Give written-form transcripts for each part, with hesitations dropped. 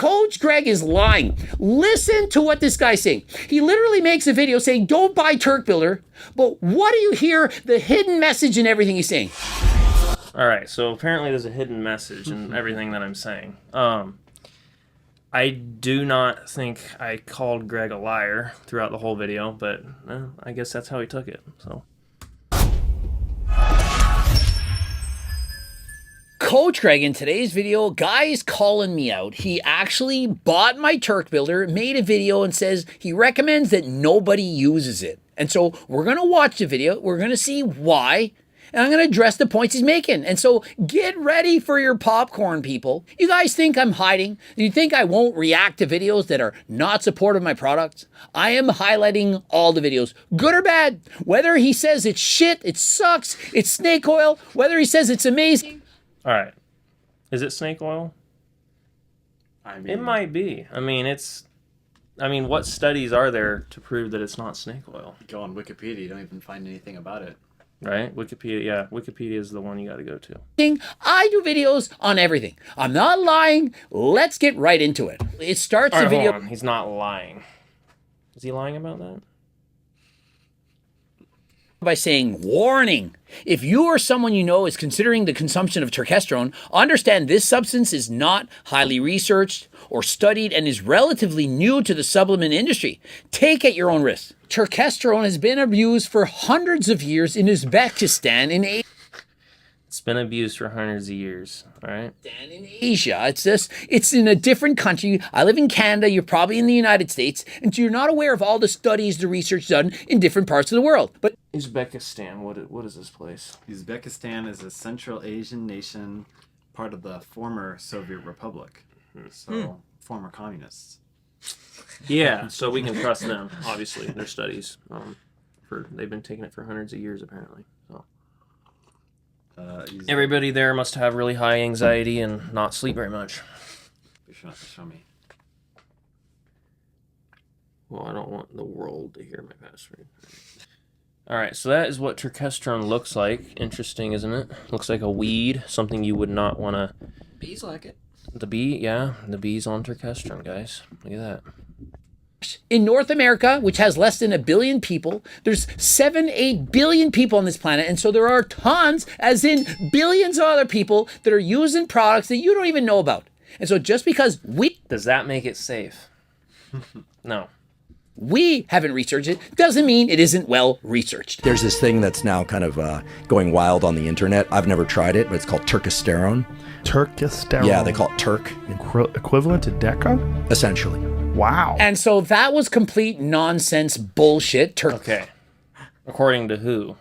Coach Greg is lying. Listen to what this guy's saying. He literally makes a video saying, don't buy Turk Builder. But what do you hear? The hidden message in everything he's saying. All right, so apparently there's a hidden message in everything that I'm saying. I do not think I called Greg a liar throughout the whole video, but I guess that's how he took it. So. Coach Greg, in today's video, guy is calling me out. He actually bought my Turk Builder, made a video, and says he recommends that nobody uses it. And so we're going to watch the video. We're going to see why. And I'm going to address the points he's making. And so get ready for your popcorn, people. You guys think I'm hiding? Do you think I won't react to videos that are not supportive of my products? I am highlighting all the videos, good or bad. Whether he says it's shit, it sucks, it's snake oil, whether he says it's amazing. All right. Is it snake oil? I mean, It might be. I mean, what studies are there to prove that it's not snake oil? you go on Wikipedia, you don't even find anything about it. Right? Wikipedia, yeah. Wikipedia is the one you got to go to. I do videos on everything. I'm not lying. Let's get right into it. It starts All the right, video. hold on. He's not lying. Is he lying about that? By saying, warning, if you or someone you know is considering the consumption of turkesterone, understand this substance is not highly researched or studied and is relatively new to the supplement industry. Take at your own risk. Turkesterone has been abused for hundreds of years in Uzbekistan, in It's been abused for hundreds of years. All right. in Asia. It's in a different country. I live in Canada. You're probably in the United States. And you're not aware of all the studies, the research done in different parts of the world. But Uzbekistan, what is this place? Uzbekistan is a Central Asian nation, part of the former Soviet Republic. So, former communists. Yeah, so we can trust them, obviously, their studies. They've been taking it for hundreds of years, apparently. So. Everybody there must have really high anxiety and not sleep very much. Be sure not to show me. Well, I don't want the world to hear my password. All right, so that is what turkesterone looks like. Interesting, isn't it? Looks like a weed, something you would not want to... Bees like it. The bee, yeah, the bee's on turkesterone, guys. Look at that. in North America, which has less than 1 billion people, there's 7-8 billion people on this planet. And so there are tons, as in billions of other people that are using products that you don't even know about. And so just because Does that make it safe? No. we haven't researched it doesn't mean it isn't well researched. There's this thing that's now kind of going wild on the internet. I've never tried it, but it's called Turkesterone. Turkesterone. Yeah, they call it Turk, Equivalent to Deca? essentially. Wow. And so that was complete nonsense bullshit. Okay. According to who?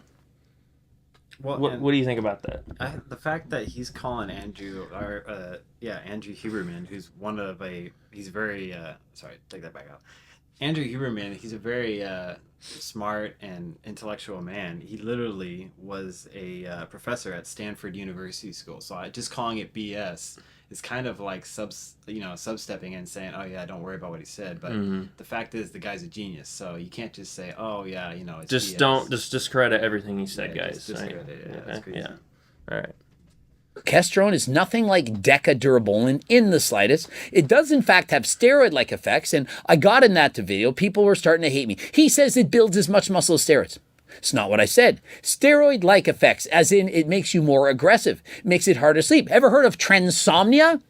Well, What do you think about that? the fact that he's calling Andrew Huberman, who's he's very, sorry, take that back out. Andrew Huberman, he's a very smart and intellectual man. He literally was a professor at Stanford University School. So just calling it BS is kind of like substepping and saying, oh yeah, don't worry about what he said. But the fact is, the guy's a genius. So you can't just say, oh yeah, it's Just BS. don't discredit everything he said, Yeah, guys. just right? discredit it. Yeah, Okay, that's crazy. yeah. All right. Turkesterone is nothing like Decadurabolin in the slightest. It does in fact have steroid-like effects, and I got in that video. People were starting to hate me. He says it builds as much muscle as steroids. It's not what I said. Steroid-like effects, as in it makes you more aggressive, makes it harder to sleep. Ever heard of transomnia?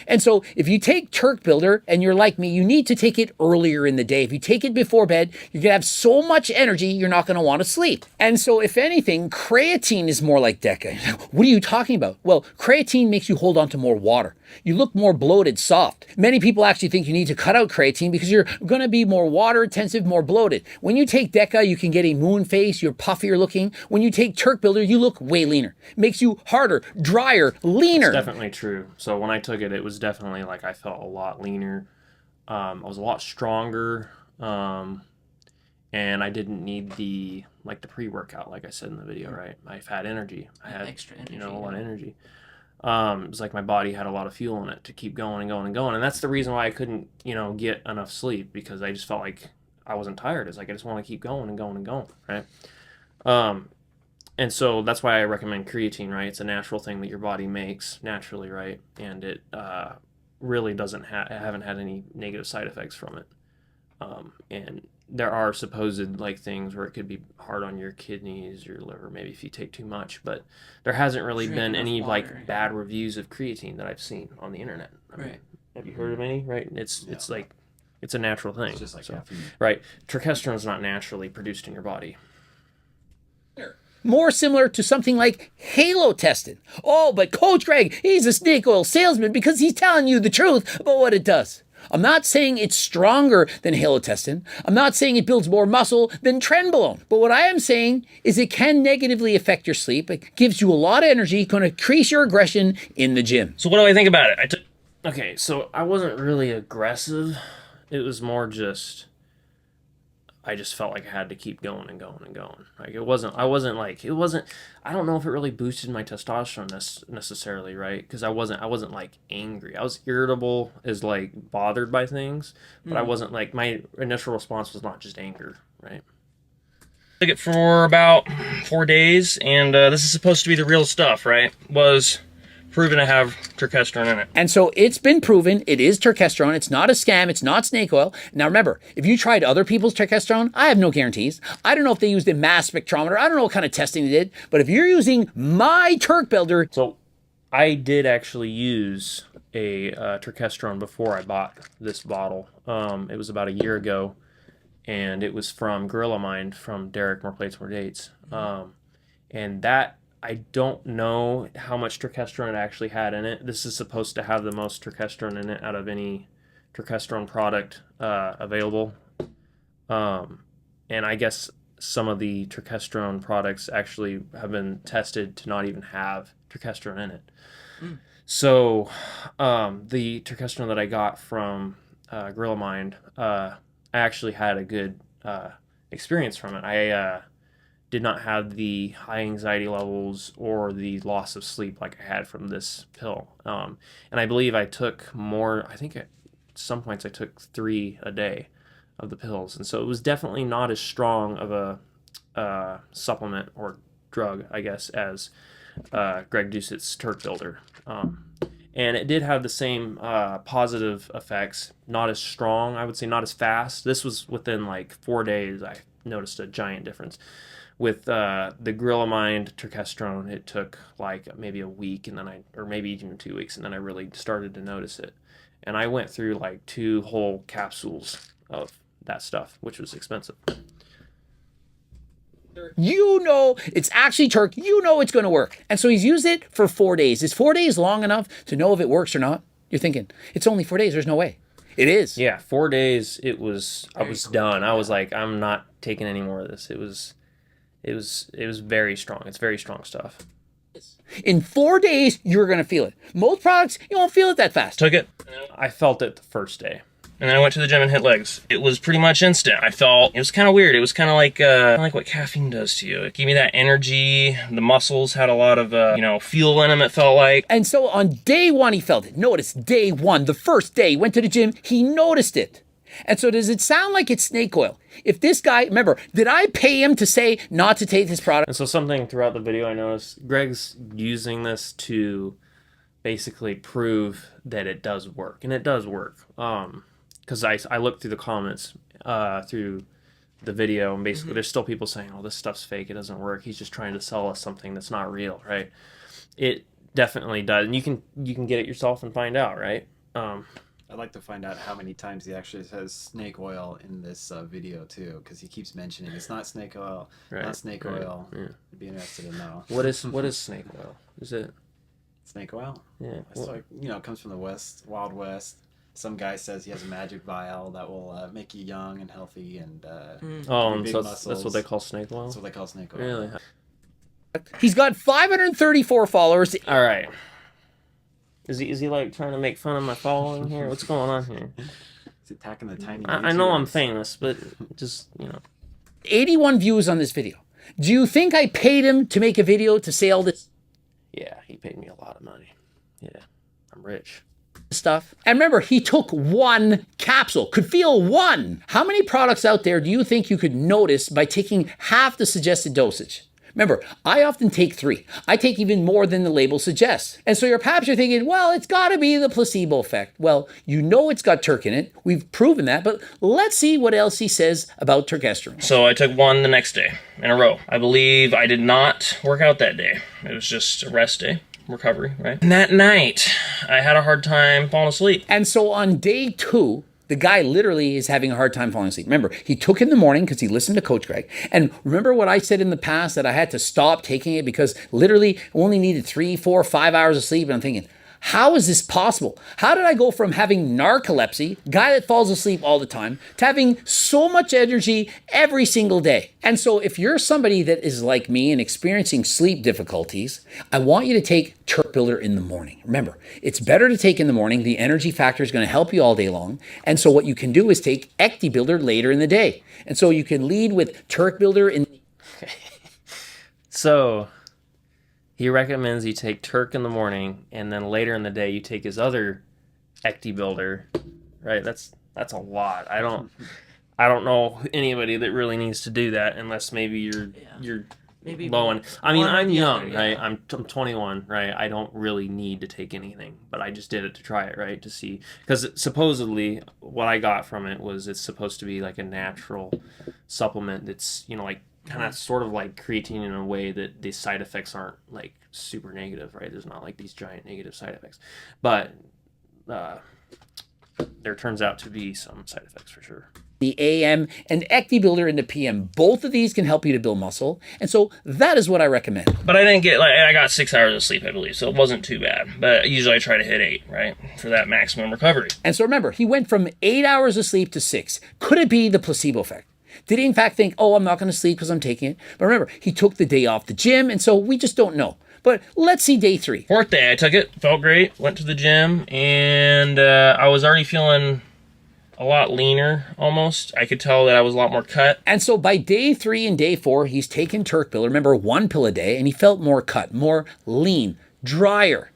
And so if you take Turk Builder and you're like me, you need to take it earlier in the day. If you take it before bed, you're going to have so much energy, you're not going to want to sleep. And so if anything, creatine is more like Deca. What are you talking about? Well, creatine makes you hold on to more water. You look more bloated, soft. Many people actually think you need to cut out creatine because you're going to be more water intensive, more bloated. When you take Deca, you can get a moon face, you're puffier looking. When you take Turk Builder, you look way leaner. Makes you harder, drier, leaner. It's definitely true. So when I took it, it was definitely like I felt a lot leaner. I was a lot stronger. And I didn't need the pre-workout, like I said in the video, right? I've had energy. I had extra energy, a lot of energy. It was like my body had a lot of fuel in it to keep going and going and going. And that's the reason why I couldn't, get enough sleep, because I just felt like I wasn't tired. It's like I just want to keep going and going and going, right? And so that's why I recommend creatine, right? It's a natural thing that your body makes naturally, right? And really doesn't I haven't had any negative side effects from it. And there are supposed like things where it could be hard on your kidneys, your liver, maybe if you take too much, but there hasn't really been any like bad reviews of creatine that I've seen on the internet. I mean, have you heard of any? Right? It's like, it's a natural thing. It's just like caffeine. Right. Turkesterone is not naturally produced in your body. More similar to something like halotestin. Oh, but Coach Greg, he's a snake oil salesman because he's telling you the truth about what it does. I'm not saying it's stronger than halotestin. I'm not saying it builds more muscle than trenbolone. But what I am saying is it can negatively affect your sleep. It gives you a lot of energy, going to increase your aggression in the gym. So what do I think about it? Okay, so I wasn't really aggressive. It was more just, I just felt like I had to keep going and going and going. Like I wasn't, I don't know if it really boosted my testosterone necessarily, right? Because I wasn't like angry. I was irritable, as like bothered by things, but I wasn't like, my initial response was not just anger, right? Took it for about 4 days, and this is supposed to be the real stuff, right? Was proven to have turkesterone in it. And so it's been proven it is turkesterone. It's not a scam. It's not snake oil. Now remember, if you tried other people's turkesterone, I have no guarantees. I don't know if they used a mass spectrometer. I don't know what kind of testing they did. But if you're using my Turk Builder. So I did actually use a turkesterone before I bought this bottle. It was about a year ago, and it was from Gorilla Mind, from Derek, More Plates, More Dates. And that, I don't know how much turkesterone it actually had in it. This is supposed to have the most turkesterone in it out of any turkesterone product available. And I guess some of the turkesterone products actually have been tested to not even have turkesterone in it. So the turkesterone that I got from Gorilla Mind, I actually had a good experience from it. I did not have the high anxiety levels or the loss of sleep like I had from this pill. And I believe I took more, I think at some points I took 3 a day of the pills. And so it was definitely not as strong of a supplement or drug, I guess, as Greg Doucett's Turk Builder. And it did have the same positive effects, not as strong, I would say, not as fast. This was within like 4 days, I noticed a giant difference. With the Gorilla Mind turkesterone, it took like maybe a week, and then or maybe even 2 weeks, and then I really started to notice it. And I went through like 2 whole capsules of that stuff, which was expensive. You know it's actually Turk. You know it's going to work. And so he's used it for 4 days. Is 4 days long enough to know if it works or not? You're thinking, it's only 4 days. There's no way. It is. Yeah, 4 days, I was done. I was like, I'm not taking any more of this. It was very strong. It's very strong stuff. In 4 days, you're going to feel it. Most products, you won't feel it that fast. Took it. I felt it the first day. And then I went to the gym and hit legs. It was pretty much instant. I felt, it was kind of weird. It was kind of like what caffeine does to you. It gave me that energy. The muscles had a lot of, fuel in them, it felt like. And so on day 1, he felt it. Notice day 1, the first day, went to the gym, he noticed it. And so does it sound like it's snake oil? If this guy, remember, did I pay him to say not to take this product? And so something throughout the video I noticed, Greg's using this to basically prove that it does work. And it does work. Because I looked through the comments through the video, and basically there's still people saying, oh, this stuff's fake, it doesn't work. He's just trying to sell us something that's not real, right? It definitely does. And you can get it yourself and find out, right? I'd like to find out how many times he actually says snake oil in this video too, because he keeps mentioning it's not snake oil, not snake oil. Yeah. I'd be interested to know. What is snake oil? Is it snake oil? Yeah. It's like, it comes from the West, Wild West. Some guy says he has a magic vial that will make you young and healthy and so that's what they call snake oil? That's what they call snake oil. Really? He's got 534 followers. All right. Is he like trying to make fun of my following here? What's going on here? He's attacking the tiny I know I'm famous, but just, 81 views on this video. Do you think I paid him to make a video to say all this? Yeah, he paid me a lot of money. Yeah, I'm rich. Stuff. And remember, he took 1 capsule, could feel 1. How many products out there do you think you could notice by taking half the suggested dosage? Remember, I often take 3. I take even more than the label suggests. And so perhaps you're thinking, well, it's got to be the placebo effect. Well, you know it's got Turk in it. We've proven that, but let's see what else he says about turkesterone. So I took one the next day in a row. I believe I did not work out that day. It was just a rest day. Recovery, right? And that night, I had a hard time falling asleep. And so on day 2, the guy literally is having a hard time falling asleep. Remember, he took it in the morning because he listened to Coach Greg. And remember what I said in the past that I had to stop taking it because literally only needed 3, 4, 5 hours of sleep. And I'm thinking, how is this possible? How did I go from having narcolepsy, guy that falls asleep all the time, to having so much energy every single day? And so if you're somebody that is like me and experiencing sleep difficulties, I want you to take Turk Builder in the morning. Remember, it's better to take in the morning. The energy factor is going to help you all day long. And so what you can do is take Ecti Builder later in the day. And so you can lead with Turk Builder in... So... he recommends you take Turk in the morning, and then later in the day you take his other Ecti Builder, right? That's a lot. I don't know anybody that really needs to do that unless maybe you're Maybe low on. I mean, one or I'm the young, other, right? yeah. I'm 21, right? I don't really need to take anything, but I just did it to try it, right? To see, because supposedly what I got from it was it's supposed to be like a natural supplement that's like kind of sort of like creatine in a way that the side effects aren't like super negative, right? There's not like these giant negative side effects, but there turns out to be some side effects for sure. the AM and Ecti Builder in the PM. Both of these can help you to build muscle. And so that is what I recommend. But I didn't get, I got 6 hours of sleep, I believe, so it wasn't too bad. But usually I try to hit 8, right, for that maximum recovery. And so remember, he went from 8 hours of sleep to 6. Could it be the placebo effect? Did he in fact think, oh, I'm not going to sleep because I'm taking it? But remember, he took the day off the gym, and so we just don't know. But let's see day 3. 4th day, I took it, felt great, went to the gym, and I was already feeling a lot leaner, almost. I could tell that I was a lot more cut. And so by day 3 and day 4, he's taken Turk pill, remember, 1 pill a day, and he felt more cut, more lean, drier.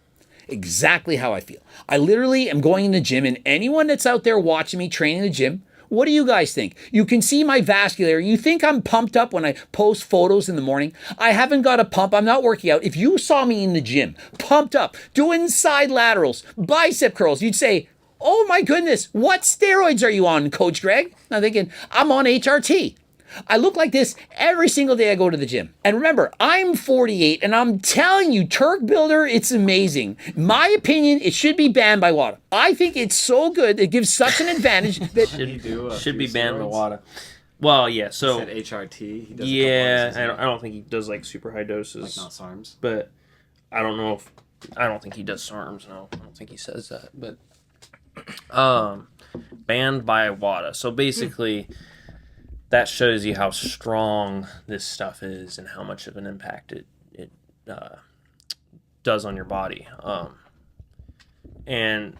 Exactly how I feel. I literally am going in the gym, and anyone that's out there watching me training in the gym, what do you guys think? You can see my vascular. You think I'm pumped up when I post photos in the morning? I haven't got a pump. I'm not working out. If you saw me in the gym, pumped up, doing side laterals, bicep curls, you'd say, oh my goodness, what steroids are you on, Coach Greg? I'm thinking, I'm on HRT. I look like this every single day I go to the gym. And remember, I'm 48, and I'm telling you, Turk Builder, it's amazing. My opinion, it should be banned by WADA. I think it's so good, it gives such an advantage that... should be banned by WADA. Well, yeah, so... He said HRT. He does yeah, I don't think he does, like, super high doses. Like not SARMs. But I don't know if... I don't think he does SARMs, no. I don't think he says that, but... banned by WADA. So basically... that shows you how strong this stuff is and how much of an impact it does on your body. And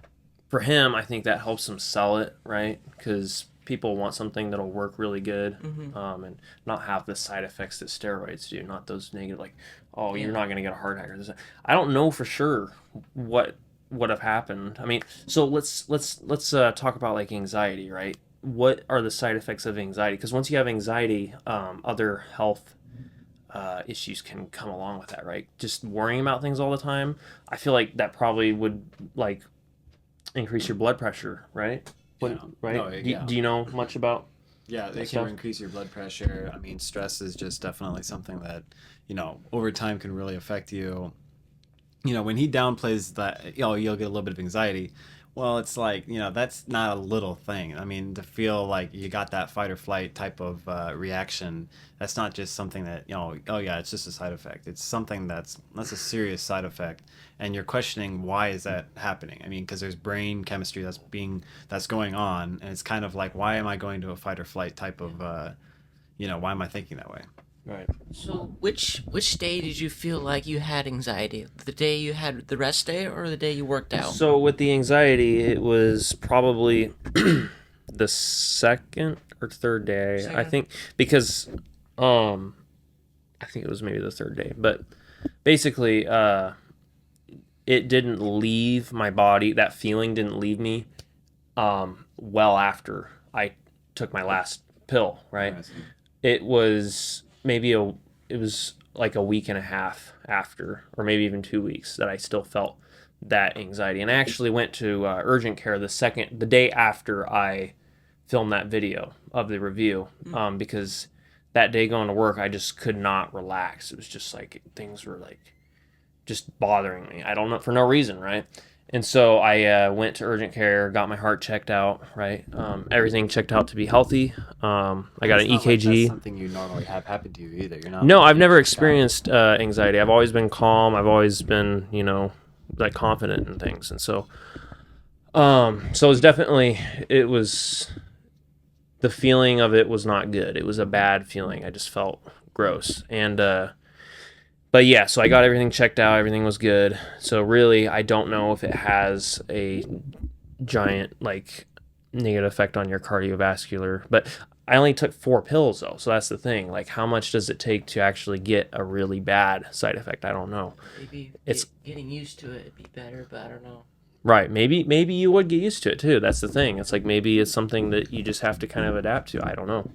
for him, I think that helps him sell it, right? Because people want something that'll work really good, and not have the side effects that steroids do, not those negative, like, oh, you're not going to get a heart attack. I don't know for sure what would have happened. I mean, so let's talk about like anxiety, right? What are the side effects of anxiety? Because once you have anxiety, other health issues can come along with that, right? Just worrying about things all the time. I feel like that probably would like increase your blood pressure, right? Yeah. Right? No, yeah. Do you know much about? Yeah, they stuff? can increase your blood pressure. I mean, stress is just definitely something that, over time can really affect you. When he downplays that, you'll get a little bit of anxiety. Well, it's like, that's not a little thing. I mean, to feel like you got that fight or flight type of reaction, that's not just something that, oh yeah, it's just a side effect. It's something that's a serious side effect. And you're questioning, why is that happening? I mean, because there's brain chemistry that's going on. And it's kind of like, why am I going to a fight or flight type of, why am I thinking that way? Right. So which day did you feel like you had anxiety? The day you had the rest day or the day you worked out? So with the anxiety, it was probably the second or third day. I think, because I think it was maybe the third day. But basically, it didn't leave my body. That feeling didn't leave me well after I took my last pill, right? It was maybe it was like a week and a half after, or maybe even 2 weeks, that I still felt that anxiety. And I actually went to urgent care the day after I filmed that video of the review, because that day going to work, I just could not relax. It was just like things were like just bothering me. I don't know, for no reason, right? And so I went to urgent care, got my heart checked out, right? Everything checked out to be healthy. I got an It's not like EKG. that's something you normally have happen to you either. You're not. No, like, I've never checked out. experienced anxiety. I've always been calm. I've always been, like confident in things. And so, so it was the feeling of it was not good. It was a bad feeling. I just felt gross. And, but yeah, so I got everything checked out. Everything was good. So really, I don't know if it has a giant like negative effect on your cardiovascular. But I only took 4 pills though, so that's the thing. Like, how much does it take to actually get a really bad side effect? I don't know. Maybe It's getting used to it would be better, but I don't know. right. Maybe you would get used to it too. That's the thing. It's like maybe it's something that you just have to kind of adapt to. I don't know.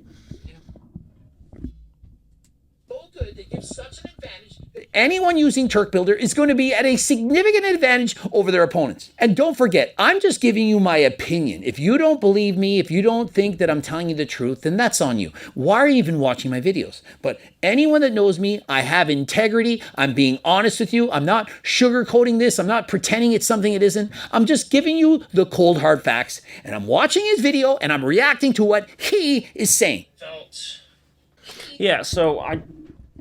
They give such an advantage. Anyone using Turk Builder is going to be at a significant advantage over their opponents. And don't forget, I'm just giving you my opinion. If you don't believe me, if you don't think that I'm telling you the truth, then that's on you. Why are you even watching my videos? But anyone that knows me, I have integrity. I'm being honest with you. I'm not sugarcoating this. I'm not pretending it's something it isn't. I'm just giving you the cold hard facts. And I'm watching his video and I'm reacting to what he is saying. Yeah.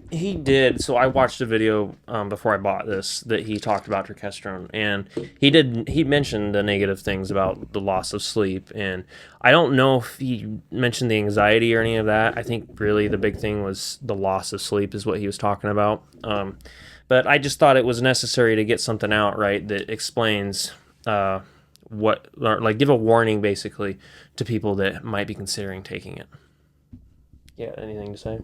He did. So I watched a video before I bought this that he talked about turkesterone, and he mentioned the negative things about the loss of sleep, and I don't know if he mentioned the anxiety or any of that. I think really the big thing was the loss of sleep is what he was talking about. But I just thought it was necessary to get something out, right, that explains give a warning basically to people that might be considering taking it. Yeah, anything to say?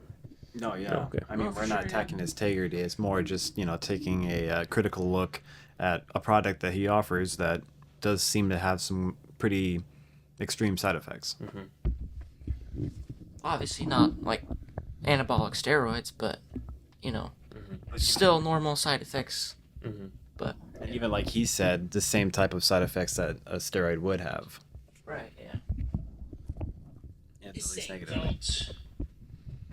No, yeah. Okay. I mean, we're not attacking his integrity. It's more just, taking a critical look at a product that he offers that does seem to have some pretty extreme side effects. Mm-hmm. Obviously not like anabolic steroids, but still normal side effects. Mm-hmm. But And even like he said, the same type of side effects that a steroid would have. right, yeah. And at least negatively.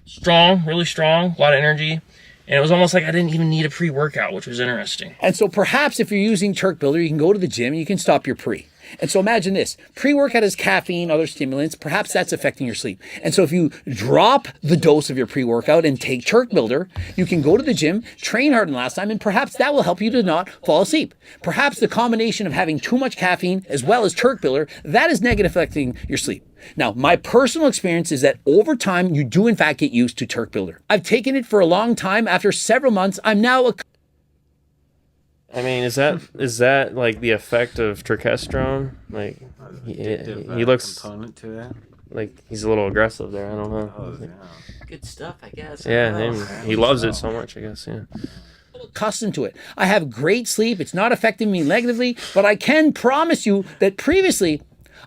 Strong, really strong, a lot of energy. And it was almost like I didn't even need a pre-workout, which was interesting. And so perhaps if you're using Turk Builder, you can go to the gym and you can stop your pre. And so imagine this, pre-workout has caffeine, other stimulants, perhaps that's affecting your sleep. And so if you drop the dose of your pre-workout and take Turk Builder, you can go to the gym, train harder than last time, and perhaps that will help you to not fall asleep. Perhaps the combination of having too much caffeine as well as Turk Builder, that is negative affecting your sleep. Now, my personal experience is that over time, you do in fact get used to Turk Builder. I've taken it for a long time. After several months, I'm now I mean, is that like the effect of turkesterone? Like he looks component to it. like he's a little aggressive there. I don't know. Oh, yeah. Good stuff, I guess. Yeah, I don't know. he loves it so much, I guess. Yeah. accustomed to it. I have great sleep. It's not affecting me negatively, but I can promise you that previously,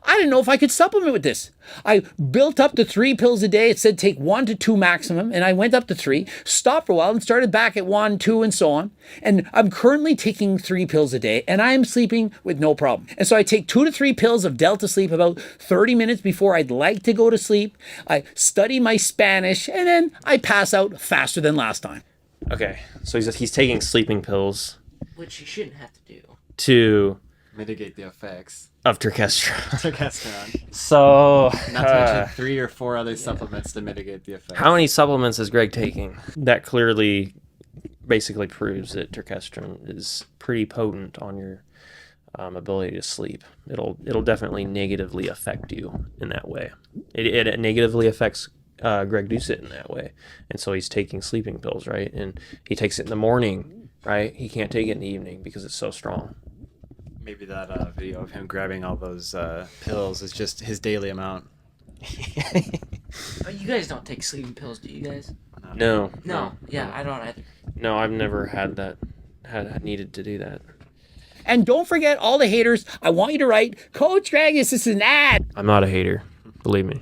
I didn't know if I could supplement with this. I built up to 3 pills a day. It said take 1 to 2 maximum, and I went up to 3, stopped for a while, and started back at 1, 2, and so on. And I'm currently taking 3 pills a day, and I am sleeping with no problem. And so I take 2 to 3 pills of Delta Sleep about 30 minutes before I'd like to go to sleep. I study my Spanish, and then I pass out faster than last time. Okay, so he's taking sleeping pills Which you shouldn't have to do. to Mitigate the effects. of turkesterone. Turkesterone. So Not to mention 3 or 4 other supplements to mitigate the effects. how many supplements is Greg taking? That clearly basically proves that turkesterone is pretty potent on your ability to sleep. It'll definitely negatively affect you in that way. It negatively affects Greg Doucette in that way. And so he's taking sleeping pills, right? And he takes it in the morning, right? He can't take it in the evening because it's so strong. Maybe that video of him grabbing all those pills is just his daily amount. Oh, you guys don't take sleeping pills, do you guys? No. Yeah, I don't either. No, I've never had needed to do that. And don't forget, all the haters, I want you to write, Coach Greg, this is an ad. I'm not a hater, believe me.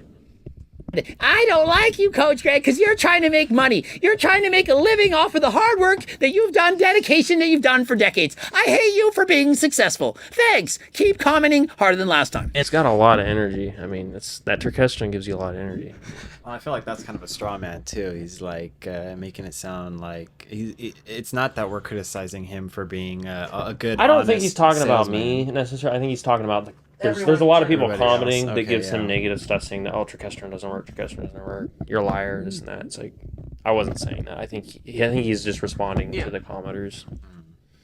I don't like you, Coach Greg, because you're trying to make money. You're trying to make a living off of the hard work that you've done, dedication that you've done for decades. I hate you for being successful. Thanks. Keep commenting harder than last time. It's got a lot of energy. I mean, that turkesterone gives you a lot of energy. Well, I feel like that's kind of a straw man too. He's like making it sound like it's not that we're criticizing him for being a good. I don't think honest he's talking about salesman. me necessarily. I think he's talking about there's a lot of people Everybody else. commenting that Okay, give yeah. some negative stuff, saying that turkesterone doesn't work, you're a liar, this and that. It's like, I wasn't saying that. I think he's just responding to the commenters.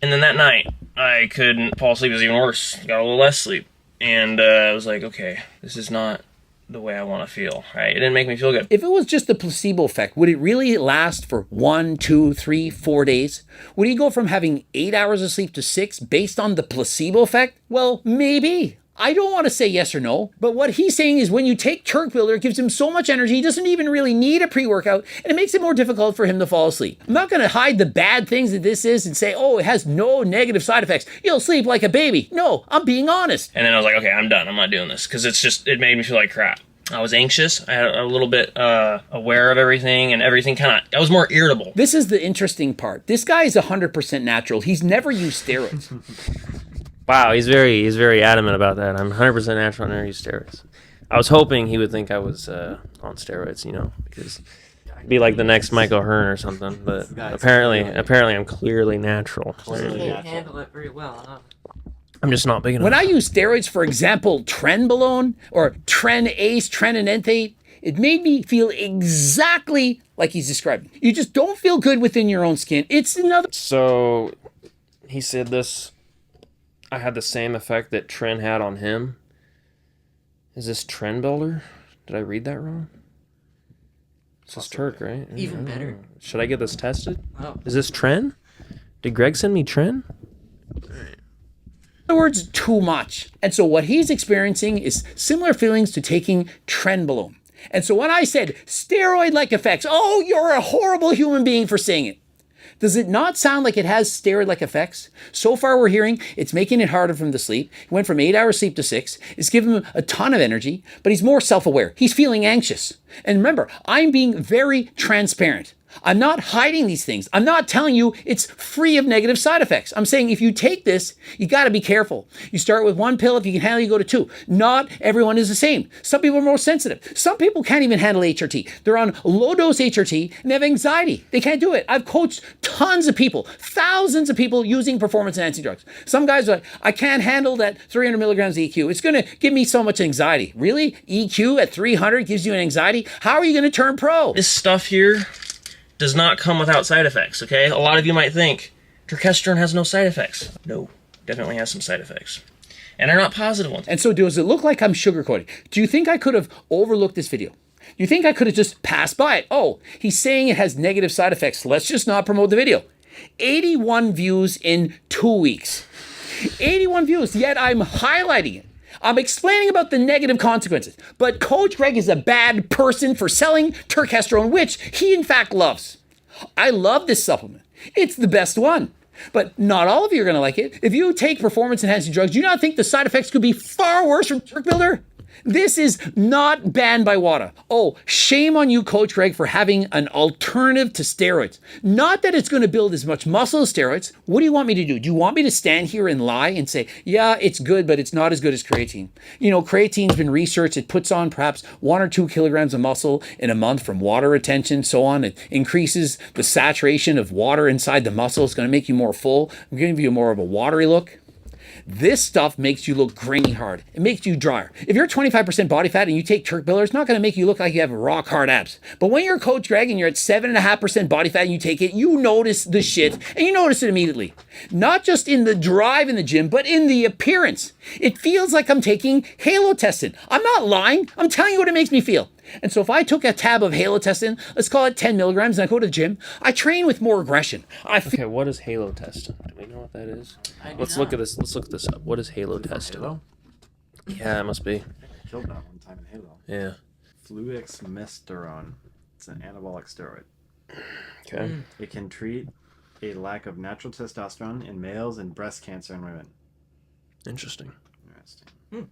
And then that night, I couldn't fall asleep. It was even worse. Got a little less sleep, and I was like, okay, this is not the way I want to feel. Right? It didn't make me feel good. If it was just the placebo effect, would it really last for 1, 2, 3, 4 days? Would he go from having 8 hours of sleep to 6 based on the placebo effect? Well, maybe. I don't want to say yes or no, but what he's saying is when you take Turk Builder, it gives him so much energy, he doesn't even really need a pre-workout, and it makes it more difficult for him to fall asleep. I'm not going to hide the bad things that this is and say, oh, it has no negative side effects. You'll sleep like a baby. No, I'm being honest. And then I was like, okay, I'm done. I'm not doing this, because it made me feel like crap. I was anxious. I had a little bit aware of everything, and everything I was more irritable. This is the interesting part. This guy is 100% natural. He's never used steroids. Wow, he's very adamant about that. I'm 100% natural and never use steroids. I was hoping he would think I was on steroids, because it'd be like the next Michael Hearn or something. But apparently I'm clearly natural. You can't handle it very well, huh? I'm just not big enough. When I use steroids, for example, Trenbolone or Tren Ace, Trenanethate, it made me feel exactly like he's describing. You just don't feel good within your own skin. It's another... So he said this. I had the same effect that Tren had on him. Is this Tren Builder? Did I read that wrong? This is Turk, right? Even better. Should I get this tested? Oh. Is this Tren? Did Greg send me Tren? In other words, too much. And so what he's experiencing is similar feelings to taking Trenbolone. And so when I said steroid-like effects, oh, you're a horrible human being for saying it. Does it not sound like it has steroid-like effects? So far we're hearing it's making it harder for him to sleep. He went from 8 hours sleep to 6. It's giving him a ton of energy, but he's more self-aware. He's feeling anxious. And remember, I'm being very transparent. I'm not hiding these things. I'm not telling you it's free of negative side effects. I'm saying if you take this, you got to be careful. You start with 1 pill. If you can handle it, you go to 2. Not everyone is the same. Some people are more sensitive. Some people can't even handle HRT. They're on low-dose HRT and they have anxiety. They can't do it. I've coached tons of people, thousands of people using performance-enhancing drugs. Some guys are like, I can't handle that 300 milligrams of EQ. It's going to give me so much anxiety. Really? EQ at 300 gives you an anxiety? How are you going to turn pro? This stuff here does not come without side effects, okay? A lot of you might think turkesterone has no side effects. No, definitely has some side effects. And they're not positive ones. And so does it look like I'm sugarcoating? Do you think I could have overlooked this video? You think I could have just passed by it? Oh, he's saying it has negative side effects. Let's just not promote the video. 81 views in 2 weeks. 81 views, yet I'm highlighting it. I'm explaining about the negative consequences, but Coach Greg is a bad person for selling turkesterone, which he in fact loves. I love this supplement. It's the best one, but not all of you are going to like it. If you take performance-enhancing drugs, do you not think the side effects could be far worse from Turk Builder? This is not banned by WADA. Oh, shame on you, Coach Greg, for having an alternative to steroids. Not that it's going to build as much muscle as steroids. What do you want me to do? Do you want me to stand here and lie and say, yeah, it's good, but it's not as good as creatine? You know, creatine's been researched. It puts on perhaps 1 or 2 kilograms of muscle in a month from water retention, so on. It increases the saturation of water inside the muscle. It's going to make you more full. I'm going to give you more of a watery look. This stuff makes you look grainy hard. It makes you drier. If you're 25% body fat and you take Turk Builder, it's not going to make you look like you have rock hard abs. But when you're Coach Greg and you're at 7.5% body fat and you take it, you notice the shit and you notice it immediately. Not just in the drive in the gym, but in the appearance. It feels like I'm taking halotestin. I'm not lying. I'm telling you what it makes me feel. And so if I took a tab of halotestin, let's call it 10 milligrams, and I go to the gym, I train with more aggression. Okay, what is halotestin? Do we know what that is? Let's look at this. Let's look this up. What is halotestin? Halo? Yeah, it must be. I killed that one time in Halo. Yeah. Fluoxymesterone. It's an anabolic steroid. Okay. It can treat a lack of natural testosterone in males and breast cancer in women. Interesting. Interesting.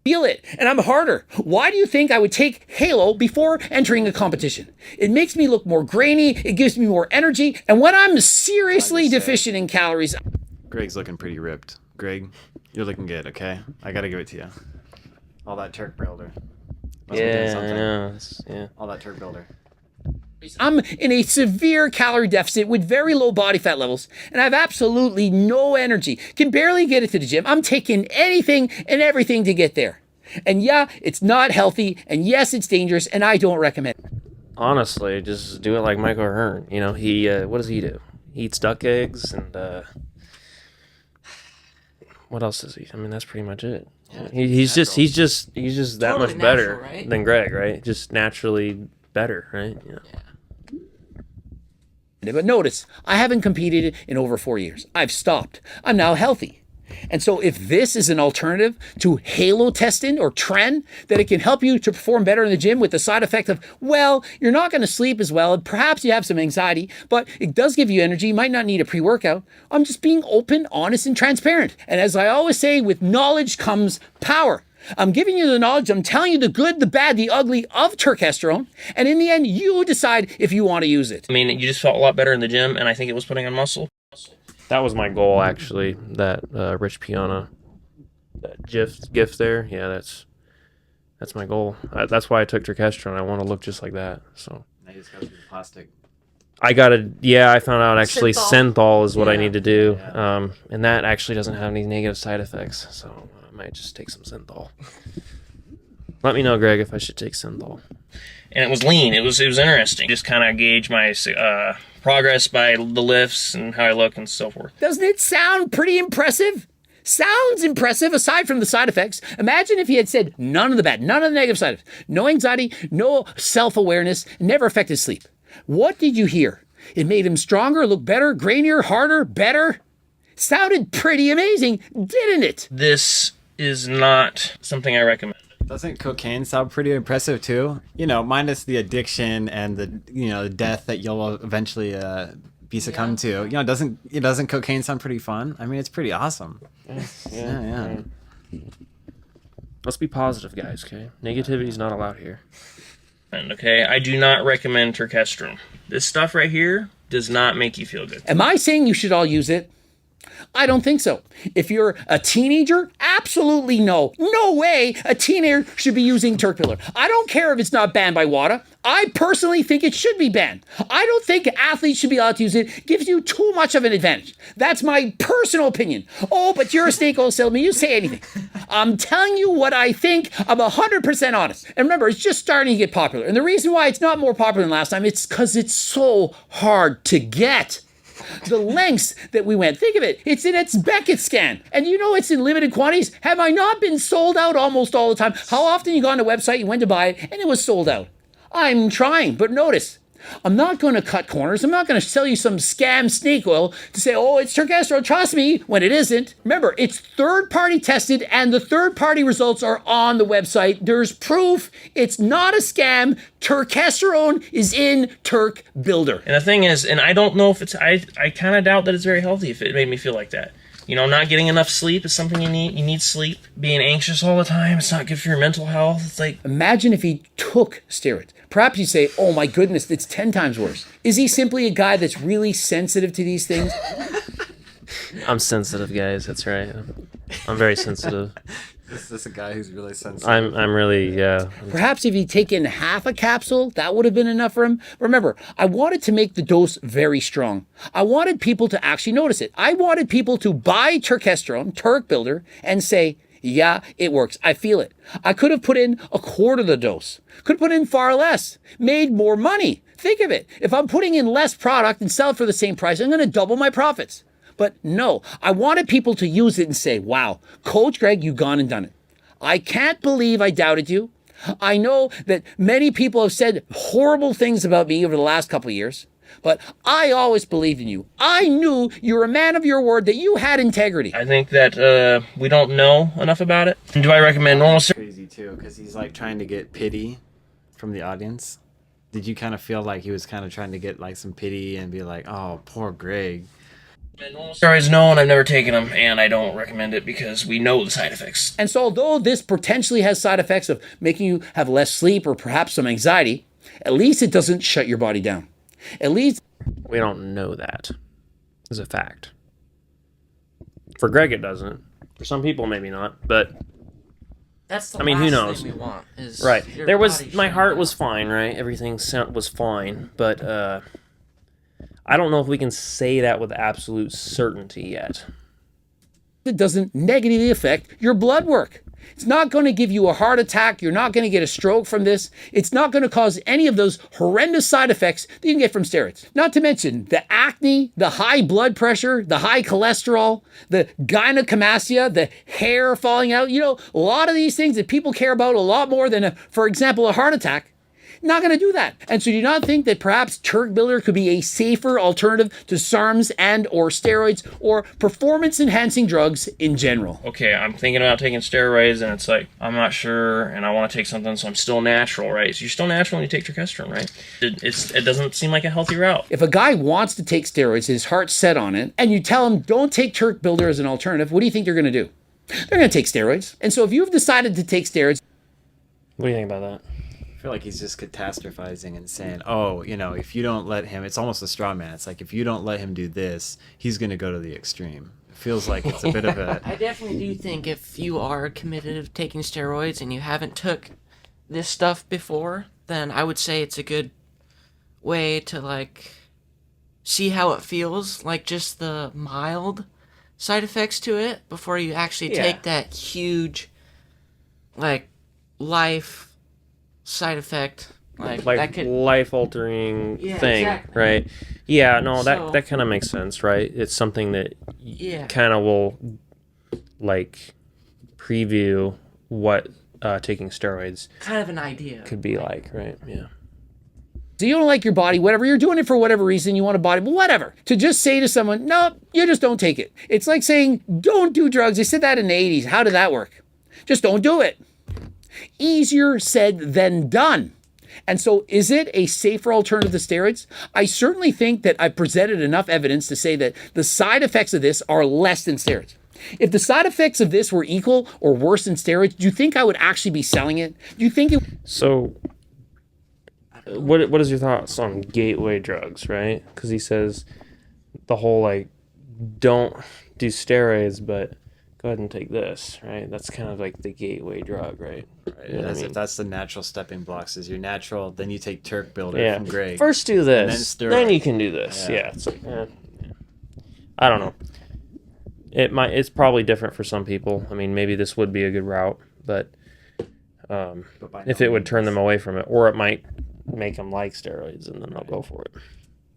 feel it, and I'm harder. Why do you think I would take Halo before entering a competition? It makes me look more grainy, it gives me more energy, and when I'm seriously deficient in calories... Greg's looking pretty ripped. Greg, you're looking good, okay? I gotta give it to you. All that Turk builder. Must be doing Yeah, I something. know. Yeah. All that Turk builder. I'm in a severe calorie deficit with very low body fat levels, and I have absolutely no energy. Can barely get it to the gym. I'm taking anything and everything to get there. And yeah, it's not healthy, and yes, it's dangerous, and I don't recommend it. Honestly, just do it like Michael Hearn. You know, he what does he do? He eats duck eggs and what else does he? I mean, that's pretty much it. Yeah, He's just that Totally much better natural, right? than Greg, right? Just naturally better, right? Yeah. But notice, I haven't competed in over 4 years. I've stopped. I'm now healthy. And so if this is an alternative to halo testing or tren, that it can help you to perform better in the gym with the side effect of, well, you're not going to sleep as well, and perhaps you have some anxiety, but it does give you energy. You might not need a pre-workout. I'm just being open, honest, and transparent. And as I always say, with knowledge comes power. I'm giving you the knowledge. I'm telling you the good, the bad, the ugly of turkesterone. And in the end, you decide if you want to use it. I mean, you just felt a lot better in the gym, and I think it was putting on muscle. That was my goal, actually. That Rich Piana, that gift there. Yeah, that's my goal. That's why I took turkesterone. I want to look just like that. So Now you just gotta do the plastic. I found out actually Synthol. synthol is what I Yeah. need to do, Yeah. and that actually doesn't have any negative side effects. So I might just take some synthol. Let me know, Greg, if I should take synthol. And it was lean. It was interesting. Just kind of gauge my progress by the lifts and how I look and so forth. Doesn't it sound pretty impressive? Sounds impressive aside from the side effects. Imagine if he had said none of the bad, none of the negative side effects. No anxiety, no self-awareness, never affected sleep. What did you hear? It made him stronger, look better, grainier, harder, better? Sounded pretty amazing, didn't it? This is not something I recommend. Doesn't cocaine sound pretty impressive too? You know, minus the addiction and the death that you'll eventually be succumbed to. You know, doesn't cocaine sound pretty fun? I mean, it's pretty awesome. Yeah. Let's be positive, guys, okay? Negativity's not allowed here. And okay, I do not recommend turkesterone. This stuff right here does not make you feel good. Am I saying you should all use it? I don't think so. If you're a teenager, absolutely no. No way a teenager should be using Turk Pillar. I don't care if it's not banned by WADA. I personally think it should be banned. I don't think athletes should be allowed to use it. It gives you too much of an advantage. That's my personal opinion. Oh, but you're a snake oil salesman. You say anything. I'm telling you what I think. I'm 100% honest. And remember, it's just starting to get popular. And the reason why it's not more popular than last time, it's because it's so hard to get. The lengths that we went. Think of it. It's in its Beckett scan. And you know it's in limited quantities. Have I not been sold out almost all the time? How often you go on a website, you went to buy it, and it was sold out? I'm trying, but notice, I'm not going to cut corners. I'm not going to sell you some scam snake oil to say, oh, it's turkesterone, trust me, when it isn't. Remember, it's third-party tested, and the third-party results are on the website. There's proof. It's not a scam. Turkesterone is in Turk Builder. And the thing is, and I don't know if it's, I kind of doubt that it's very healthy if it made me feel like that. You know, not getting enough sleep is something you need. You need sleep. Being anxious all the time, it's not good for your mental health. It's like, Imagine if he took steroids. Perhaps you say, oh my goodness, it's 10 times worse. Is he simply a guy that's really sensitive to these things? I'm sensitive, guys. That's right. I'm very sensitive. Is this a guy who's really sensitive? I'm really, yeah. Perhaps if he'd taken half a capsule, that would have been enough for him. Remember, I wanted to make the dose very strong. I wanted people to actually notice it. I wanted people to buy turkesterone, Turk Builder, and say, yeah, it works. I feel it. I could have put in a quarter of the dose. Could have put in far less. Made more money. Think of it. If I'm putting in less product and sell it for the same price, I'm going to double my profits. But no, I wanted people to use it and say, wow, Coach Greg, you've gone and done it. I can't believe I doubted you. I know that many people have said horrible things about me over the last couple of years, but I always believed in you. I knew you were a man of your word, that you had integrity. I think that we don't know enough about it. And do I recommend normal Crazy too, because he's like trying to get pity from the audience. Did you kind of feel like he was kind of trying to get like some pity and be like, oh, poor Greg? Steroids, no, and I've never taken them, and I don't recommend it because we know the side effects. And so although this potentially has side effects of making you have less sleep or perhaps some anxiety, at least it doesn't shut your body down. At least We don't know that as a fact. For Greg, it doesn't. For some people, maybe not, but That's the I mean, who last knows? thing we want. Is right. your There was body my shutting heart down. was fine, right? Everything was fine, but I don't know if we can say that with absolute certainty yet. it doesn't negatively affect your blood work. It's not going to give you a heart attack. You're not going to get a stroke from this. It's not going to cause any of those horrendous side effects that you can get from steroids. Not to mention the acne, the high blood pressure, the high cholesterol, the gynecomastia, the hair falling out. You know, a lot of these things that people care about a lot more than, for example, a heart attack. Not going to do that. And so do you not think that perhaps Turk Builder could be a safer alternative to SARMs and or steroids or performance enhancing drugs in general? Okay, I'm thinking about taking steroids, and it's like, I'm not sure, and I want to take something, so I'm still natural, right? So you're still natural when you take turkesterone, right? It doesn't seem like a healthy route. If a guy wants to take steroids, his heart's set on it, and you tell him don't take Turk Builder as an alternative, what do you think they're going to do? They're going to take steroids. And so if you've decided to take steroids, What do you think about that? I feel like he's just catastrophizing and saying, oh, you know, if you don't let him, it's almost a straw man. It's like, if you don't let him do this, he's going to go to the extreme. It feels like it's a bit of a... I definitely do think if you are committed to taking steroids and you haven't took this stuff before, then I would say it's a good way to like see how it feels, like just the mild side effects to it before you actually take that huge like life side effect like that could life-altering Yeah, thing, exactly. right? Yeah, no, So- that kind of makes sense, right? It's something that Yeah. kind of will like preview what taking steroids kind of an idea. could be like, right? Yeah. so you don't like your body, whatever, you're doing it for whatever reason, you want a body, whatever. To just say to someone, no, you just don't take it. It's like saying, don't do drugs. They said that in the 80s. How did that work? Just don't do it. Easier said than done. And so is it a safer alternative to steroids? I certainly think that I've presented enough evidence to say that the side effects of this are less than steroids. If the side effects of this were equal or worse than steroids, do you think I would actually be selling it? Do you think it... So, what is your thoughts on gateway drugs, right? Because he says the whole like, don't do steroids, but go ahead and take this, right? That's kind of like the gateway drug, right? Right, You know what I as mean? if that's the natural stepping blocks. Is your natural, then you take Turk Builder Yeah. from Greg. First do this, then then steroid. you can do this. Yeah. Yeah, it's like, yeah. I don't know. It's probably different for some people. I mean, maybe this would be a good route, but But by if no it would turn means. them away from it, or it might make them like steroids, and then they'll go for it.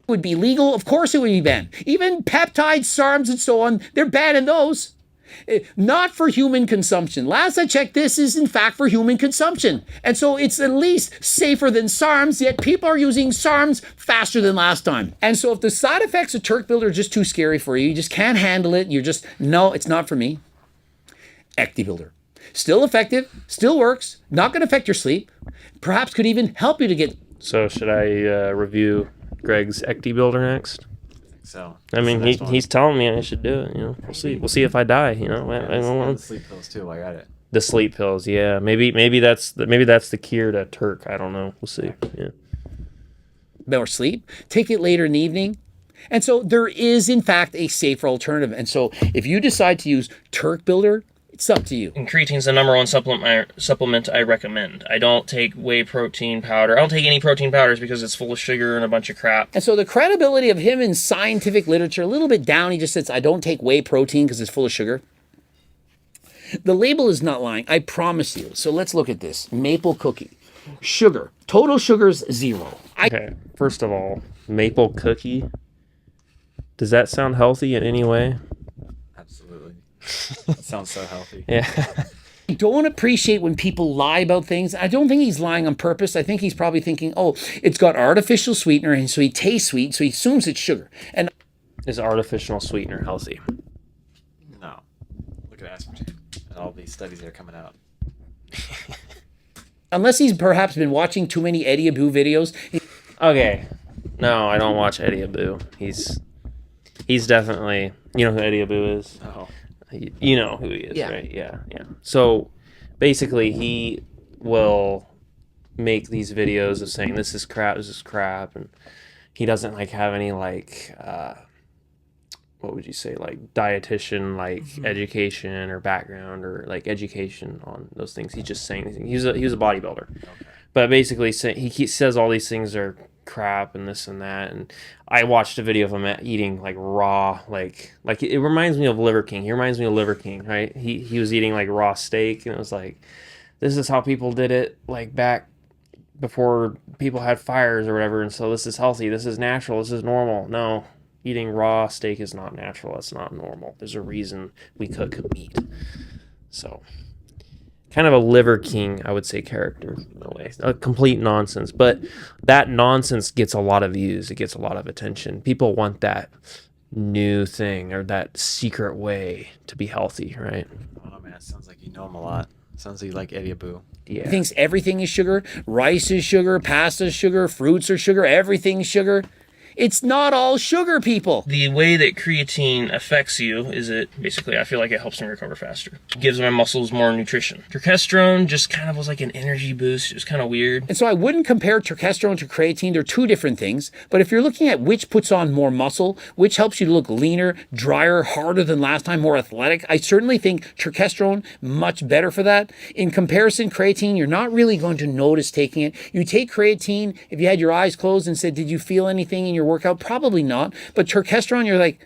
would be legal? Of course it would be banned. Even peptides, SARMs, and so on, they're banning those. Not for human consumption. Last I checked, this is in fact for human consumption. And so it's at least safer than SARMs, yet people are using SARMs faster than last time. And so if the side effects of Turk Builder are just too scary for you, you just can't handle it, you're just, no, it's not for me. Ecti Builder. Still effective, still works, not going to affect your sleep, perhaps could even help you to get... So should I review Greg's Ecti Builder next? So I mean, that's the next one. he's telling me I should do it. You know, we'll see. We'll see if I die. You know, I don't And know. the sleep pills too while you're at it. The sleep pills. Yeah, maybe that's the cure to Turk. I don't know. We'll see. Yeah. or sleep, take it later in the evening. And so there is, in fact, a safer alternative. And so if you decide to use Turk Builder, it's up to you. And creatine's the number one supplement I recommend. I don't take whey protein powder. I don't take any protein powders because it's full of sugar and a bunch of crap. And so the credibility of him in scientific literature, a little bit down. He just says, I don't take whey protein because it's full of sugar. The label is not lying, I promise you. So let's look at this. Maple cookie. Sugar. Total sugar's 0. Okay, first of all, maple cookie. Does that sound healthy in any way? Absolutely. It sounds so healthy. Yeah. I don't appreciate when people lie about things. I don't think he's lying on purpose. I think he's probably thinking, oh, it's got artificial sweetener, and so he tastes sweet, so he assumes it's sugar. And Is artificial sweetener healthy? No. Look at aspartame and all these studies that are coming out. unless he's perhaps been watching too many Eddie Abu videos, Okay. No, I don't watch Eddie Abu. He's definitely, you know who Eddie Abu is? Oh, You know who he is, Yeah. right? Yeah. So basically, he will make these videos of saying this is crap, and he doesn't like have any like what would you say, like dietitian like education or background or like education on those things. He's just saying these things. He was a bodybuilder, but basically he says all these things are crap and this and that. And I watched a video of him eating like raw, like it reminds me of Liver King. He reminds me of Liver King, right? He was eating like raw steak, and it was like, this is how people did it like back before people had fires or whatever, and so this is healthy, this is natural, this is normal. No, eating raw steak is not natural, that's not normal. There's a reason we cook meat. So kind of a Liver King, I would say, character in a way. A complete nonsense, but that nonsense gets a lot of views, it gets a lot of attention. People want that new thing or that secret way to be healthy, right? oh man, it sounds like you know him a lot. Sounds like you like Eddie Abu. Yeah. He thinks everything is sugar. Rice is sugar. Pasta is sugar. Fruits are sugar. Everything's sugar. It's not all sugar, people. The way that creatine affects you is basically, I feel like it helps me recover faster. It gives my muscles more nutrition. Turkesterone just kind of was like an energy boost. It was kind of weird. And so I wouldn't compare turkesterone to creatine. They're two different things. But if you're looking at which puts on more muscle, which helps you to look leaner, drier, harder than last time, more athletic, I certainly think turkesterone much better for that. In comparison, creatine, you're not really going to notice taking it. You take creatine, if you had your eyes closed and said, did you feel anything in your workout? Probably not. But turkesterone, you're like,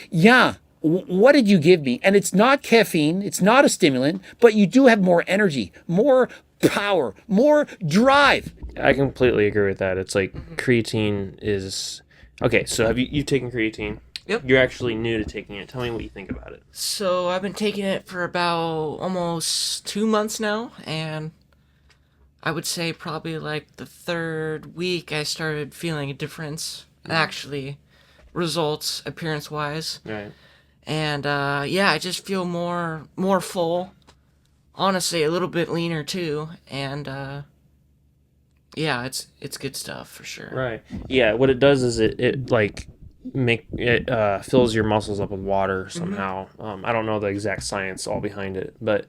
yeah, what did you give me? And it's not caffeine, it's not a stimulant, but you do have more energy, more power, more drive. I completely agree with that. It's like creatine is okay. So have you've taken creatine? Yep. You're actually new to taking it. Tell me what you think about it. So I've been taking it for about almost 2 months now, and I would say probably like the third week I started feeling a difference, actually, results appearance wise. Right. And yeah, I just feel more full. Honestly, a little bit leaner too, and yeah, it's good stuff for sure. Right. Yeah. What it does is it like fills your muscles up with water somehow. I don't know the exact science all behind it, but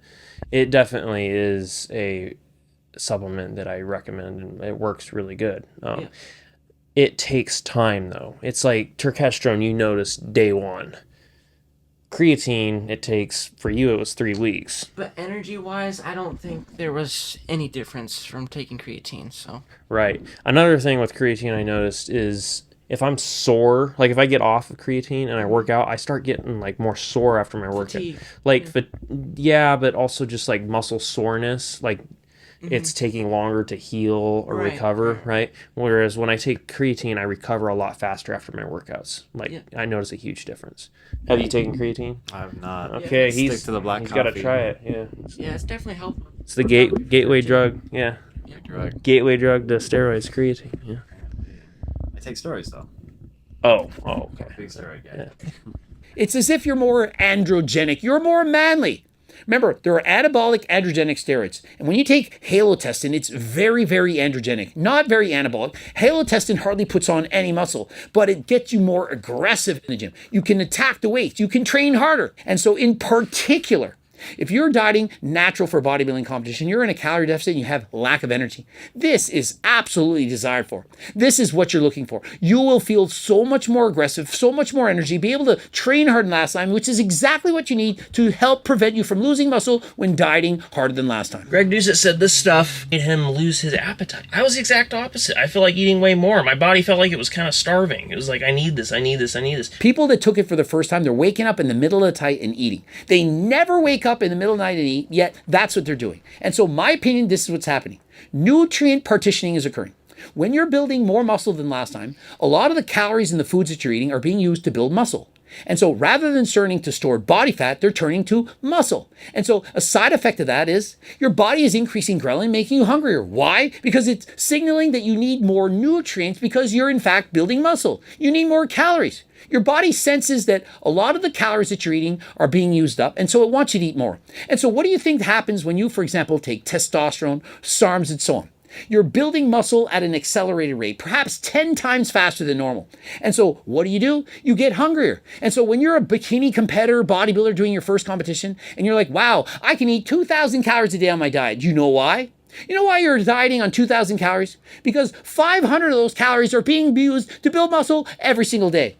it definitely is a supplement that I recommend, and it works really good. Yeah. It takes time though. It's like turkesterone, you notice day one. Creatine, it takes, for you it was 3 weeks. But energy wise, I don't think there was any difference from taking creatine. So Right. Another thing with creatine I noticed is if I'm sore, like if I get off of creatine and I work out, I start getting like more sore after my workout. Fatigue. Like, yeah, but also just like muscle soreness. Like it's taking longer to heal or Right, recover, right? Whereas when I take creatine, I recover a lot faster after my workouts. Like Yeah. I notice a huge difference. Have you taken creatine? I've not. Okay, Stick he's to the black he's got to coffee. try it. Yeah, yeah, it's definitely helpful. it's the gateway drug. Yeah, Drug. gateway drug to steroids, creatine. Yeah. I take steroids though. Oh, okay. Big steroid guy. Yeah. It's as if you're more androgenic, you're more manly. Remember, there are anabolic androgenic steroids. And when you take halotestin, it's very, very androgenic, not very anabolic. Halotestin hardly puts on any muscle, but it gets you more aggressive in the gym. You can attack the weights, you can train harder. And so in particular, if you're dieting natural for bodybuilding competition, you're in a calorie deficit and you have lack of energy, this is absolutely desired for. This is what you're looking for. You will feel so much more aggressive, so much more energy, be able to train harder than last time, which is exactly what you need to help prevent you from losing muscle when dieting harder than last time. Greg Doucette said this stuff made him lose his appetite. I was the exact opposite. I feel like eating way more. My body felt like it was kind of starving. It was like, I need this, I need this, I need this. People that took it for the first time, they're waking up in the middle of the night and eating. They never wake up in the middle of the night and eat, yet that's what they're doing. And so my opinion, this is what's happening. Nutrient partitioning is occurring. When you're building more muscle than last time, a lot of the calories in the foods that you're eating are being used to build muscle. And so rather than turning to stored body fat, they're turning to muscle. And so a side effect of that is your body is increasing ghrelin, making you hungrier. Why? Because it's signaling that you need more nutrients because you're in fact building muscle. You need more calories. Your body senses that a lot of the calories that you're eating are being used up, and so it wants you to eat more. And so what do you think happens when you, for example, take testosterone, SARMs, and so on? You're building muscle at an accelerated rate, perhaps 10 times faster than normal. And so what do? You get hungrier. And so when you're a bikini competitor, bodybuilder doing your first competition, and you're like, wow, I can eat 2,000 calories a day on my diet. You know why? You know why you're dieting on 2,000 calories? Because 500 of those calories are being used to build muscle every single day.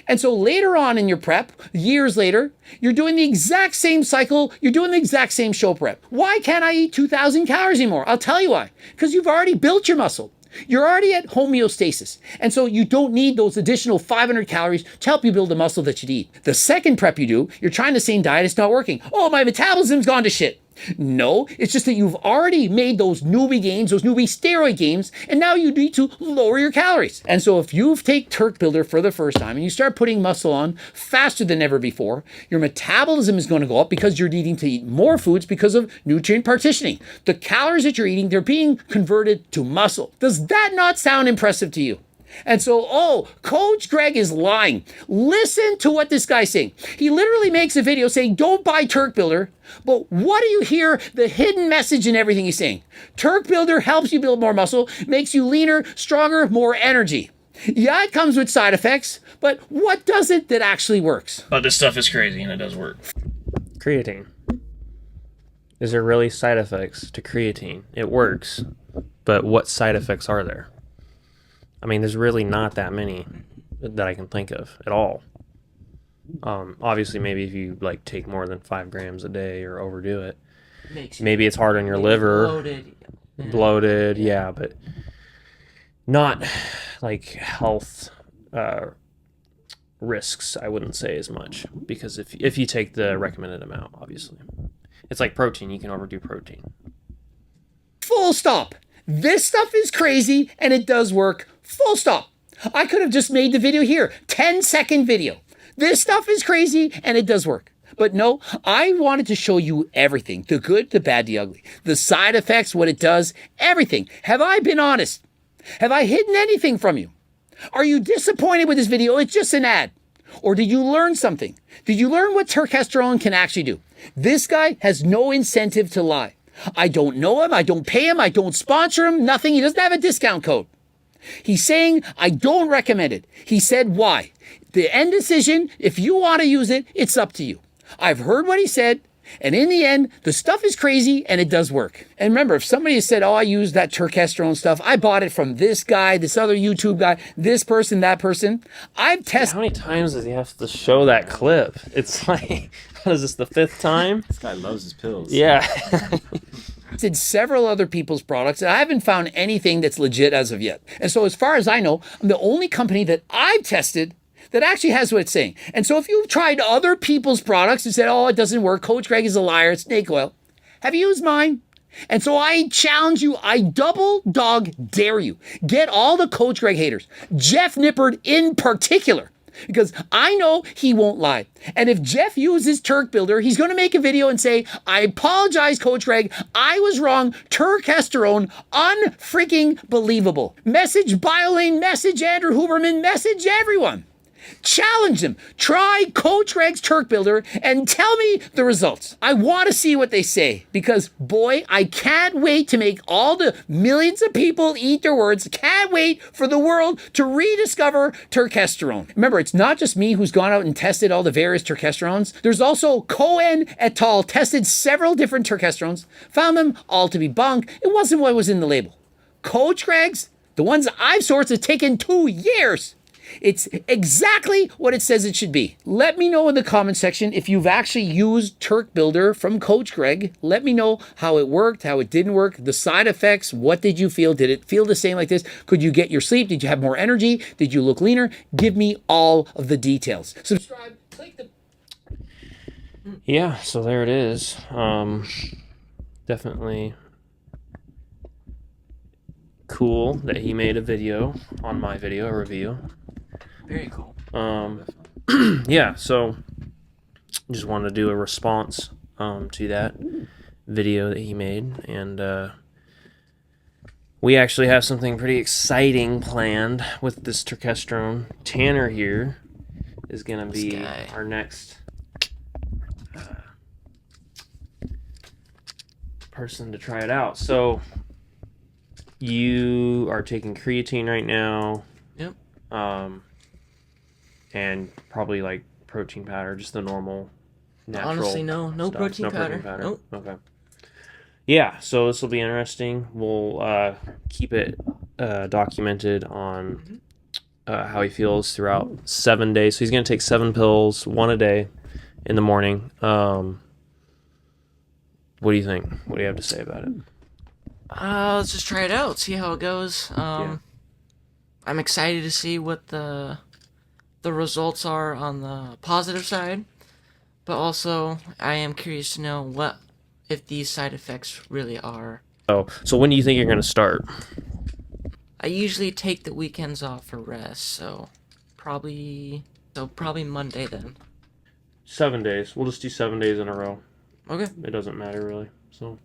And so later on in your prep, years later, you're doing the exact same cycle, you're doing the exact same show prep. Why can't I eat 2,000 calories anymore? I'll tell you why. Because you've already built your muscle. You're already at homeostasis. And so you don't need those additional 500 calories to help you build the muscle that you need. The second prep you do, you're trying the same diet, it's not working. Oh, my metabolism's gone to shit. No, it's just that you've already made those newbie gains, those newbie steroid gains, and now you need to lower your calories. And so if you take Turk Builder for the first time and you start putting muscle on faster than ever before, your metabolism is going to go up because you're needing to eat more foods because of nutrient partitioning. The calories that you're eating, they're being converted to muscle. Does that not sound impressive to you? And so, oh, Coach Greg is lying. Listen to what this guy's saying. He literally makes a video saying, don't buy Turk Builder. But what do you hear? The hidden message in everything he's saying. Turk Builder helps you build more muscle, makes you leaner, stronger, more energy. Yeah, it comes with side effects, but what does it that actually works? But this stuff is crazy and it does work. Creatine. Is there really side effects to creatine? It works, but what side effects are there? I mean, there's really not that many that I can think of at all. Obviously, maybe if you like take more than 5 grams a day or overdo it, maybe it's hard on your liver, bloated, yeah, but not like health risks. I wouldn't say as much because if you take the recommended amount, obviously, it's like protein. You can overdo protein. Full stop. This stuff is crazy and it does work. Full stop. I could have just made the video here. 10-second video. This stuff is crazy and it does work. But no, I wanted to show you everything. The good, the bad, the ugly. The side effects, what it does, everything. Have I been honest? Have I hidden anything from you? Are you disappointed with this video? It's just an ad. Or did you learn something? Did you learn what turkesterone can actually do? This guy has no incentive to lie. I don't know him. I don't pay him. I don't sponsor him. Nothing. He doesn't have a discount code. He's saying, I don't recommend it. He said why. The end decision, if you want to use it, it's up to you. I've heard what he said, and in the end, the stuff is crazy and it does work. And remember, if somebody has said, oh, I use that turkesterone stuff, I bought it from this guy, this other YouTube guy, this person, that person, I've tested. How many times does he have to show that clip? It's like, what is this, the 5th time? This guy loves his pills. Yeah. Tested several other people's products, and I haven't found anything that's legit as of yet. And so as far as I know, I'm the only company that I've tested that actually has what it's saying. And so if you've tried other people's products and said, oh, it doesn't work, Coach Greg is a liar, it's snake oil, have you used mine? And so I challenge you, I double dog dare you. Get all the Coach Greg haters, Jeff Nippard in particular, because I know he won't lie. And if Jeff uses Turk Builder, he's going to make a video and say, I apologize, Coach Greg. I was wrong. Turkesterone, unfreaking believable. Message BioLane, message Andrew Huberman, message everyone. Challenge them. Try Coach Greg's Turk Builder and tell me the results. I want to see what they say because, boy, I can't wait to make all the millions of people eat their words. Can't wait for the world to rediscover turkesterone. Remember, it's not just me who's gone out and tested all the various turkesterones. There's also Cohen et al. Tested several different turkesterones, found them all to be bunk. It wasn't what was in the label. Coach Greg's, the ones I've sourced, have taken 2 years. It's exactly what it says it should be. Let me know in the comment section if you've actually used Turk Builder from Coach Greg. Let me know how it worked, how it didn't work, the side effects. What did you feel? Did it feel the same like this? Could you get your sleep? Did you have more energy? Did you look leaner? Give me all of the details. Subscribe, click the... Yeah, so there it is. Definitely cool that he made a video on my video, a review. Very cool. Yeah, so just wanted to do a response to that video that he made, and we actually have something pretty exciting planned with this turkesterone. Tanner here is gonna be our next person to try it out. So you are taking creatine right now. Yep. And probably like protein powder, just the normal natural. Honestly, no stuff. protein powder. Nope. Okay. Yeah, so this will be interesting. We'll keep it documented on how he feels throughout 7 days. So he's going to take 7 pills, 1 a day in the morning. What do you think? What do you have to say about it? Let's just try it out, see how it goes. I'm excited to see what the results are on the positive side, but also I am curious to know what if these side effects really are. So when do you think you're going to start? I usually take the weekends off for rest, so probably Monday then. 7 days. We'll just do 7 days in a row. Okay. It doesn't matter really. So,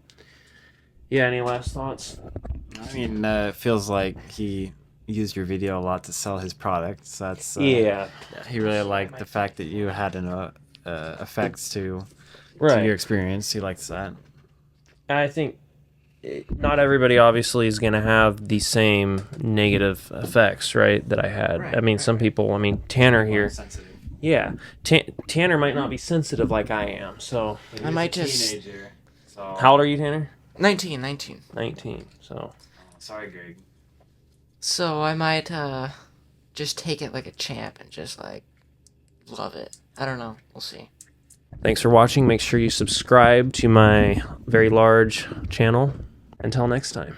yeah. Any last thoughts? I mean, it feels like he used your video a lot to sell his products. That's Yeah. He really liked the fact that you had an effects to Right. your experience. He likes that. I think not everybody obviously is going to have the same negative effects, right, that I had. Right, I mean, some people, I mean, Tanner here. Sensitive. Yeah. Tanner might not be sensitive like I am. So, I might just... Teenager. So how old are you, Tanner? 19. 19. So, sorry, Greg. So I might just take it like a champ and just like love it. I don't know. We'll see. thanks for watching. Make sure you subscribe to my very large channel. Until next time.